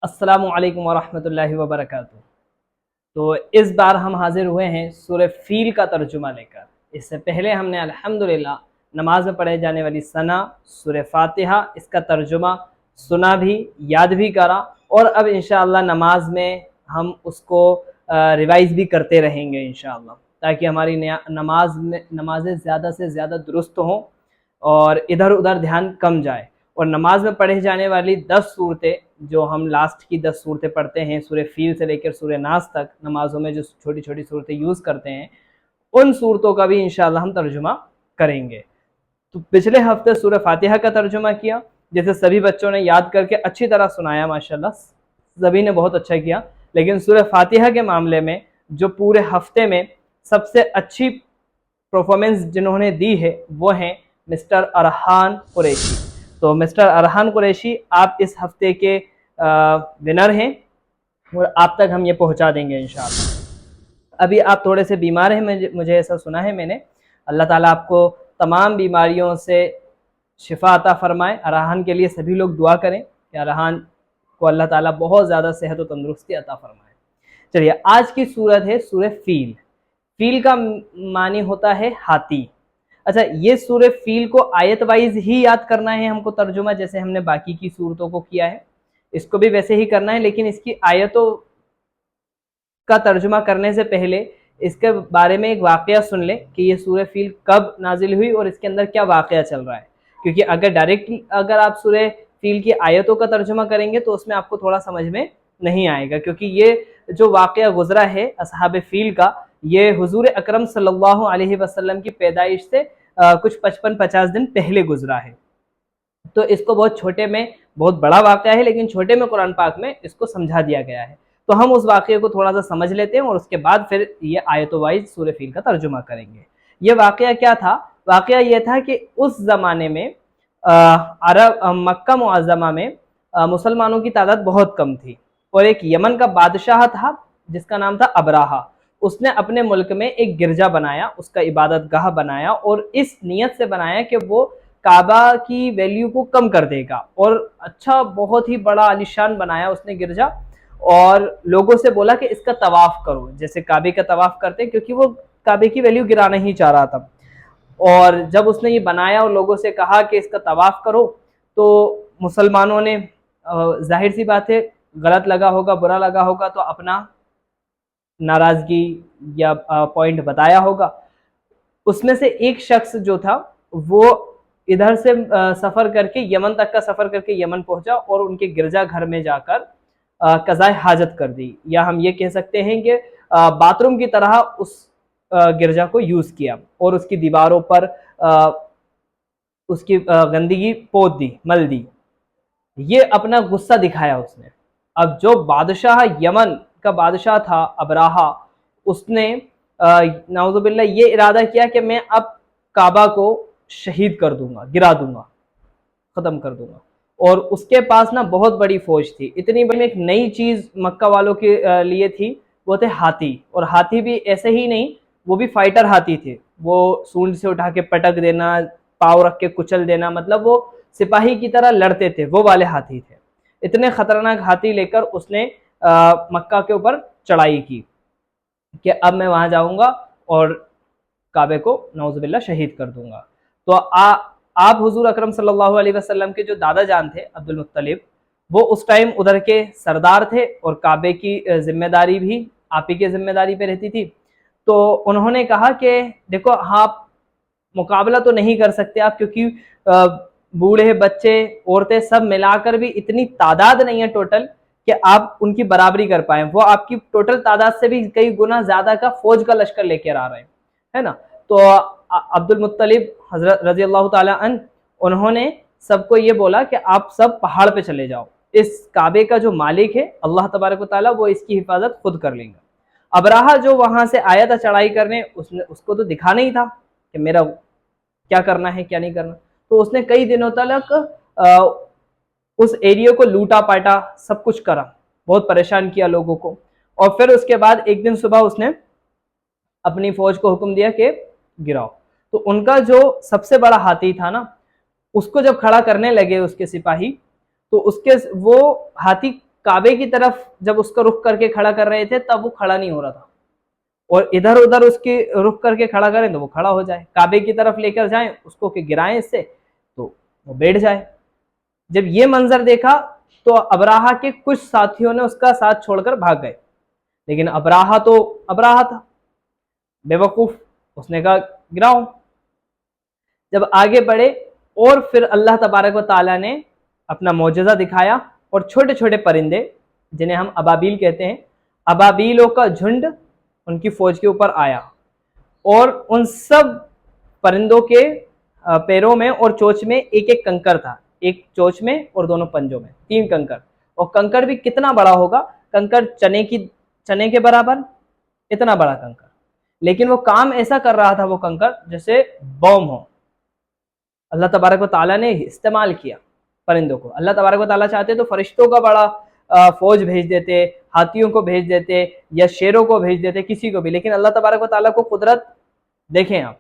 अस्सलामु अलैकुम वरहमतुल्लाहि वबरकातुह। तो इस बार हम हाजिर हुए हैं सूरह फील का तर्जुमा लेकर। इससे पहले हमने अल्हम्दुलिल्लाह नमाज में पढ़े जाने वाली सना सूरह फातिहा इसका तर्जुमा सुना भी, याद भी करा, और अब इंशाअल्लाह नमाज में हम उसको रिवाइज़ भी करते रहेंगे इंशाअल्लाह, ताकि हमारी नमाज़ें ज़्यादा से ज़्यादा दुरुस्त हों और इधर उधर ध्यान कम जाए। और नमाज में पढ़े जाने वाली 10 सूरतें, जो हम लास्ट की 10 सूरतें पढ़ते हैं सूरह फील से लेकर सूरह नास तक, नमाजों में जो छोटी छोटी सूरतें यूज़ करते हैं, उन सूरतों का भी इंशाअल्लाह हम तर्जुमा करेंगे। तो पिछले हफ्ते सूरह फातिहा का तर्जुमा किया, जैसे सभी बच्चों ने याद करके अच्छी तरह सुनाया, माशाल्लाह सभी ने बहुत अच्छा किया। लेकिन सूरह फातिहा के मामले में जो पूरे हफ्ते में सबसे अच्छी परफॉर्मेंस जिन्होंने दी है वो हैं मिस्टर अरहान कुरैशी। तो मिस्टर अरहान कुरैशी, आप इस हफ्ते के विनर हैं और आप तक हम ये पहुंचा देंगे इंशाअल्लाह। अभी आप थोड़े से बीमार हैं, मुझे ऐसा सुना है मैंने। अल्लाह ताला आपको तमाम बीमारियों से शिफा अता फरमाए। अरहान के लिए सभी लोग दुआ करें कि अरहान को अल्लाह ताला बहुत ज़्यादा सेहत और तंदुरुस्ती अता फरमाए। चलिए, आज की सूरत है सूरह फील। फील का मानी होता है हाथी। अच्छा, ये सूरह फील को आयत वाइज ही याद करना है हमको तर्जुमा, जैसे हमने बाकी की सूरतों को किया है, इसको भी वैसे ही करना है। लेकिन इसकी आयतों का तर्जुमा करने से पहले इसके बारे में एक वाक़या सुन ले कि ये सूरह फील कब नाजिल हुई और इसके अंदर क्या वाक़या चल रहा है। क्योंकि अगर आप सूरह फील की आयतों का तर्जुमा करेंगे तो उसमें आपको थोड़ा समझ में नहीं आएगा, क्योंकि ये जो वाक़या गुजरा है असहाब फील का, ये हुजूर अकरम सल्लल्लाहु अलैहि वसल्लम की पैदाइश से कुछ 55-50 दिन पहले गुजरा है। तो इसको बहुत छोटे में, बहुत बड़ा वाक़या है लेकिन छोटे में कुरान पाक में इसको समझा दिया गया है। तो हम उस वाक़ये को थोड़ा सा समझ लेते हैं और उसके बाद फिर ये आयतों वाइज सूरह फील का तर्जुमा करेंगे। ये वाक़या क्या था? वाक़या ये था कि उस ज़माने में मक्का मुअज़्ज़मा में मुसलमानों की तादाद बहुत कम थी, और एक यमन का बादशाह था जिसका नाम था अबराहा। उसने अपने मुल्क में एक गिरजा बनाया, उसका इबादत गाह बनाया, और इस नीयत से बनाया कि वो काबा की वैल्यू को कम कर देगा। और अच्छा, बहुत ही बड़ा आलिशान बनाया उसने गिरजा, और लोगों से बोला कि इसका तवाफ करो, जैसे काबे का तवाफ करते, क्योंकि वो काबे की वैल्यू गिराना ही चाह रहा था। और जब उसने ये बनाया और लोगों से कहा कि इसका तवाफ करो, तो मुसलमानों ने, जाहिर सी बात है, गलत लगा होगा, बुरा लगा होगा, तो अपना नाराज़गी या पॉइंट बताया होगा। उसमें से एक शख्स जो था वो इधर से सफ़र करके यमन तक का सफ़र करके यमन पहुंचा और उनके गिरजा घर में जाकर कज़ाए हाजत कर दी, या हम ये कह सकते हैं कि बाथरूम की तरह उस गिरजा को यूज़ किया और उसकी दीवारों पर उसकी गंदगी पोत दी, मल दी। ये अपना गुस्सा दिखाया उसने। अब जो बादशाह, यमन का बादशाह था अबराहा, उसने नाउज़ुबिल्लाह ये इरादा किया कि मैं अब काबा को शहीद कर दूंगा, गिरा दूंगा, ख़त्म कर दूंगा। और उसके पास ना बहुत बड़ी फौज थी, इतनी बड़ी। एक नई चीज़ मक्का वालों के लिए थी, वो थे हाथी। और हाथी भी ऐसे ही नहीं, वो भी फाइटर हाथी थे। वो सूंड से उठा के पटक देना, पाँव रख के कुचल देना, मतलब वो सिपाही की तरह लड़ते थे, वो वाले हाथी थे। इतने खतरनाक हाथी लेकर उसने मक्का के ऊपर चढ़ाई की कि अब मैं वहां जाऊंगा और काबे को नौजुबिल्ला शहीद कर दूंगा। तो आप हुजूर अकरम सल्लल्लाहु अलैहि वसल्लम के जो दादा जान थे अब्दुल मुत्तलिब, वो उस टाइम उधर के सरदार थे और काबे की जिम्मेदारी भी आप ही की जिम्मेदारी पे रहती थी। तो उन्होंने कहा कि देखो, आप मुकाबला तो नहीं कर सकते आप, क्योंकि बूढ़े, बच्चे, औरतें सब मिलाकर भी इतनी तादाद नहीं है टोटल कि आप उनकी बराबरी कर पाए। वो आपकी टोटल तादाद से भी कई गुना ज्यादा का फौज का लश्कर लेकर आ रहे हैं, है ना। तो अब्दुल मुत्तलिब हजरत रजी अल्लाह ताला अन, उन्होंने सबको ये बोला कि आप सब पहाड़ पे चले जाओ, इस काबे का जो मालिक है अल्लाह तबारक व तआला, वो इसकी हिफाजत खुद कर लेंगे। अबराहा जो वहां से आया था चढ़ाई करने, उसको तो दिखा नहीं था कि मेरा क्या करना है क्या नहीं करना। तो उसने कई दिनों तक उस एरिया को लूटा पाटा, सब कुछ करा, बहुत परेशान किया लोगों को। और फिर उसके बाद एक दिन सुबह उसने अपनी फौज को हुक्म दिया कि गिराओ। तो उनका जो सबसे बड़ा हाथी था ना, उसको जब खड़ा करने लगे उसके सिपाही, तो उसके वो हाथी काबे की तरफ जब उसका रुख करके खड़ा कर रहे थे तब वो खड़ा नहीं हो रहा था, और इधर उधर उसकी रुख करके खड़ा करें तो वो खड़ा हो जाए, काबे की तरफ लेकर जाएं उसको कि गिराएं इससे तो वो बैठ जाए। जब ये मंजर देखा तो अबराहा के कुछ साथियों ने उसका साथ छोड़कर भाग गए, लेकिन अबराहा तो अबराहा था, बेवकूफ, उसने कहा गिराओ। जब आगे बढ़े और फिर अल्लाह तबारक व तआला ने अपना मौजज़ा दिखाया और छोटे छोटे परिंदे जिन्हें हम अबाबील कहते हैं, अबाबीलों का झुंड उनकी फौज के ऊपर आया और उन सब परिंदों के पैरों में और चोंच में एक एक कंकर था, एक चोंच में और दोनों पंजों में 3 कंकर, और कंकर भी कितना बड़ा होगा, कंकर चने के बराबर, इतना बड़ा कंकर, लेकिन वो काम ऐसा कर रहा था वो कंकर जैसे बम हो। अल्लाह तबारक व तआला ने इस्तेमाल किया परिंदों को। अल्लाह तबारक व तआला चाहते तो फरिश्तों का बड़ा फौज भेज देते, हाथियों को भेज देते या शेरों को भेज देते, किसी को भी, लेकिन अल्लाह तबारक व तआला को कुदरत देखें आप,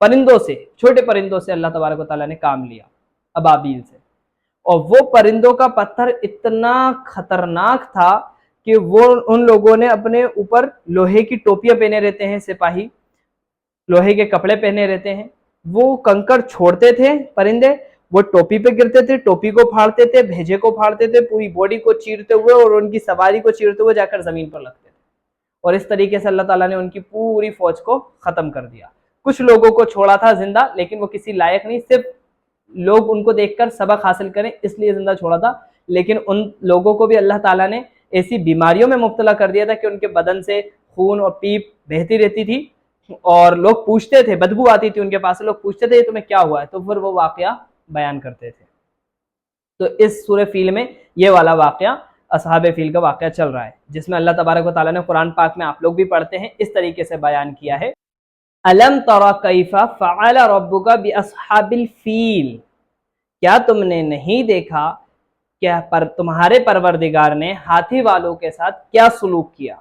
परिंदों से, छोटे परिंदों से अल्लाह तबारक व तआला ने काम लिया, अबाबील से। और वो परिंदों का पत्थर इतना खतरनाक था कि वो उन लोगों ने अपने ऊपर लोहे की टोपियां पहने रहते हैं, सिपाही लोहे के कपड़े पहने रहते हैं, वो कंकड़ छोड़ते थे परिंदे, वो टोपी पे गिरते थे, टोपी को फाड़ते थे, भेजे को फाड़ते थे, पूरी बॉडी को चीरते हुए और उनकी सवारी को चीरते हुए जाकर जमीन पर लगते थे, और इस तरीके से अल्लाह ताला ने उनकी पूरी फौज को खत्म कर दिया। कुछ लोगों को छोड़ा था जिंदा, लेकिन वो किसी लायक नहीं, सिर्फ लोग उनको देखकर सबक हासिल करें इसलिए जिंदा छोड़ा था, लेकिन उन लोगों को भी अल्लाह ताला ने ऐसी बीमारियों में मुब्तला कर दिया था कि उनके बदन से खून और पीप बहती रहती थी, और लोग पूछते थे, बदबू आती थी उनके पास से, लोग पूछते थे तुम्हें क्या हुआ है, तो फिर वो वाकया बयान करते थे। तो इस सूरह फील में ये वाला वाकया असहाबे फील का वाकया चल रहा है, जिसमें अल्लाह तबारक व तआला ने कुरान पाक में, आप लोग भी पढ़ते हैं, इस तरीके से बयान किया है, अलम तरा कैफा फ़अल रब्बुका बिअस्हाबिल फील, क्या तुमने नहीं देखा क्या पर तुम्हारे परवरदिगार ने हाथी वालों के साथ क्या सलूक किया।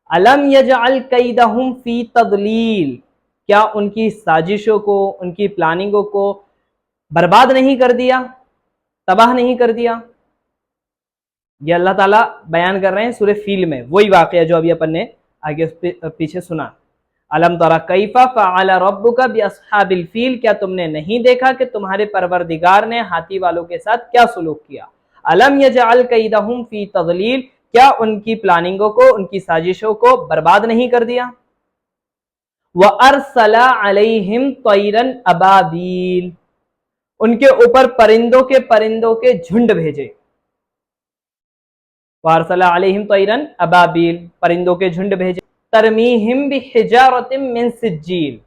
अलम यजअल कैदहुम फी तदलील, क्या उनकी साजिशों को, उनकी प्लानिंगों को बर्बाद नहीं कर दिया, तबाह नहीं कर दिया। ये अल्लाह ताला बयान कर रहे हैं सूरह फील में, वही वाकया जो अभी अपन ने आगे पीछे सुना। अलम तरा कैफा फ़अल रब्बुका बिअस्हाबिल फील, क्या तुमने नहीं देखा कि तुम्हारे परवरदिगार ने हाथी वालों के साथ क्या सलूक किया। अलम यजअल कैदहुम फी तदलील, क्या उनकी प्लानिंगों को, उनकी साजिशों को बर्बाद नहीं कर दिया। व अरसला अलैहिम तैरन अबाबील, उनके ऊपर परिंदों के झुंड भेजे। व अरसला अलैहिम तैरन अबाबील, परिंदों के झुंड भेजे। तरमीहिम बिहिजारतिम मिन सिज्जील,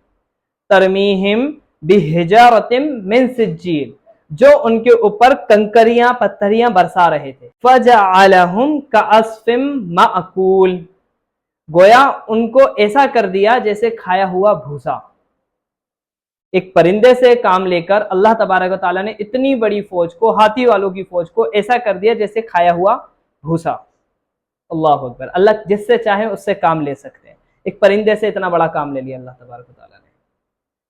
तरमीहिम बिहिजारतिम मिन सिज्जील, जो उनके ऊपर कंकरियां पत्थरियां बरसा रहे थे। फजअलहुम कअस्फिम माअकूल, गोया उनको ऐसा कर दिया जैसे खाया हुआ भूसा। एक परिंदे से काम लेकर अल्लाह तबारक व तआला ने इतनी बड़ी फौज को, हाथी वालों की फौज को, ऐसा कर दिया जैसे खाया हुआ भूसा। अल्लाह अकबर, अल्लाह जिससे चाहे उससे काम ले सकते हैं, एक परिंदे से इतना बड़ा काम ले लिया अल्लाह तबारक व तआला ने।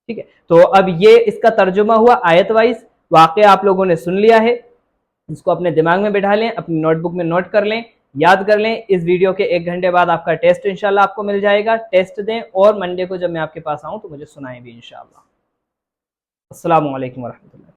ठीक है, तो अब ये इसका तर्जुमा हुआ आयत वाइज, वाकया आप लोगों ने सुन लिया है, इसको अपने दिमाग में बिठा लें, अपनी नोटबुक में नोट कर लें, याद कर लें। इस वीडियो के 1 घंटे बाद आपका टेस्ट इंशाल्लाह आपको मिल जाएगा, टेस्ट दें और मंडे को जब मैं आपके पास आऊँ तो मुझे सुनाएं भी इंशाल्लाह। अस्सलामु अलैकुम वरहमतुल्लाह।